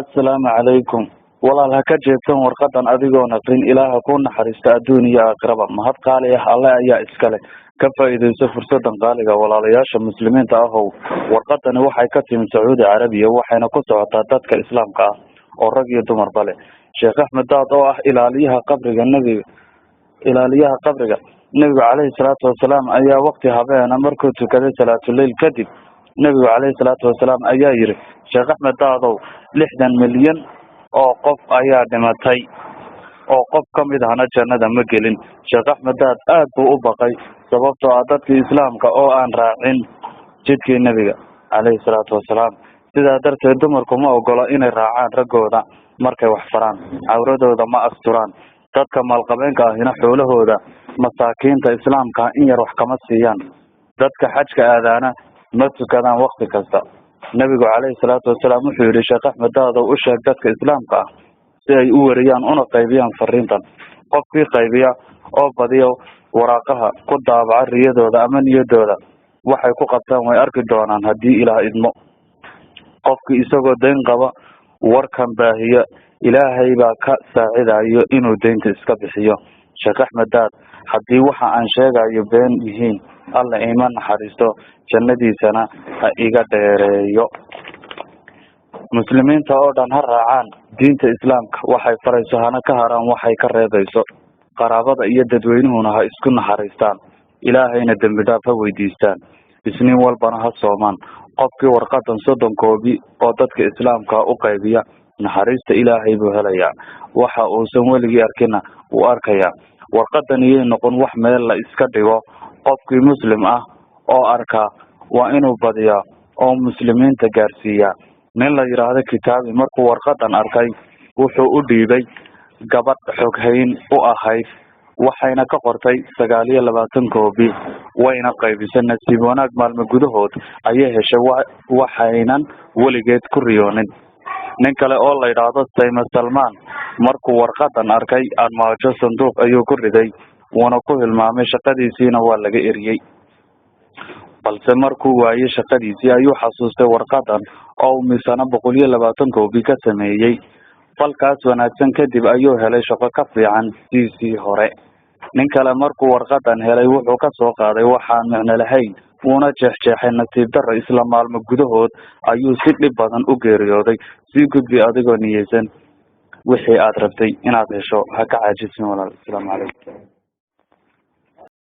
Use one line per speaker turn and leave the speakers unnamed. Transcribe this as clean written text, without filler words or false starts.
السلام عليكم والله هكا جيبتان ورقدان أديقون أقرين إلها كون حريست الدنيا أقربا ما هاد قالي الله أيا إسكالي كفا إذا سفر صدن قالي والله لياش المسلمين تأهو ورقدان وحي كتي من سعودي عربية وحي نقصوا عطاتاتك الإسلام قا ورقية دمر بالي شيخ أحمد داد أوه إلاليها قبرق النبي إلاليها قبرق النبي عليه الصلاة والسلام أيا وقت هبانا مركوتو كذا صلاة الليل كذب النبي عليه الصلاة والسلام أيا يري شيخ أحمد داد 60 مليون oo qof ayaa dhimatay oo qof kamid ahna jannada ma gelin Sheekh Ahmed Daad aad buu u baqay sababtoo ah dadkii islaamka oo aan raacin jidkii nabiga alayhi salaatu wasalaam sida darteed dumarku ma ogola inay raacaan ragooda markay wax faraan awradooda ma asturaan dadka maalqabeenka ahina xoolahooda masaakiinta islaamka in yar wax kama siiyaan dadka xajka aadaana ma tukadaan waqti kasta nabiga alayhi salaatu wasalaam wuxuu yiri Sheekh Ahmed Daad oo u sheeg dadka islaamka ah si ay u wariyaan una qaybiyaan fariintan qofkii qaybiya oo badiyo waraaqaha ku daabaca riyadooda ama niyadooda waxay ku qabtaan way arki doonaan hadii Ilaahay idmo qofkii isagoo deyn qaba warkan baahiya Ilaahay baa ka saacidayo inuu deynta iska bixiyo Sheekh Ahmed Daad hadii waxa aan sheegayo been yihiin alla iimaan naxariisto jannadiisana ha iga dheereeyo muslimiinta oo dhan ha raacaan diinta islaamka waxay farayso hana ka haraan waxay ka reebayso qaraabada iyo dadweynuhuna ha isku naxariistaan ilaahayna dambi dhaaf ha weydiistaan isniin walbana ha soomaan qofkii warqadan 30 koobi oo dadka islaamka u qaybiya naxariista ilaahay buu helayaa waxa uu san weligii arkina uu arkaya warqadan iyo noqon wax meel la iska dhigo qofkii muslim ah oo arka waa inuu badiyaa oo muslimiinta gaarsiiya nin la yiraahdo kitaabi markuu warqadan arkay wuxuu u dhiibay gabadh xoghayn u ahayd waxayna ka qortay 29 koobi wayna qaybisay nasiib wanaag maalmo gudahood ayay heshay waxaynan weligeed ku riyoonin nin kale oo la yiraahdo Sayma Salman markuu warqadan arkay armaajo sanduuq ayuu ku riday wana ku hilmaamay shaqadiisina waa laga eriyay balse markuu waayay shaqadiisii ayuu xasuustay warqadan oo misana 120 koobi ka sameeyay falkaas wanaagsan kadib ayuu helay shaqo ka fiican sidii hore nin kale markuu warqadan helay wuxuu ka soo qaaday waxaan macna lahayn una jeexjeexay nasiib darro isla maalmo gudahood ayuu si dhib badan u geeriyooday si gudbi adigoo niyeysan wixii aad rabtay inaad hesho ha ka caajisin walaal. Assalaamu calaykum.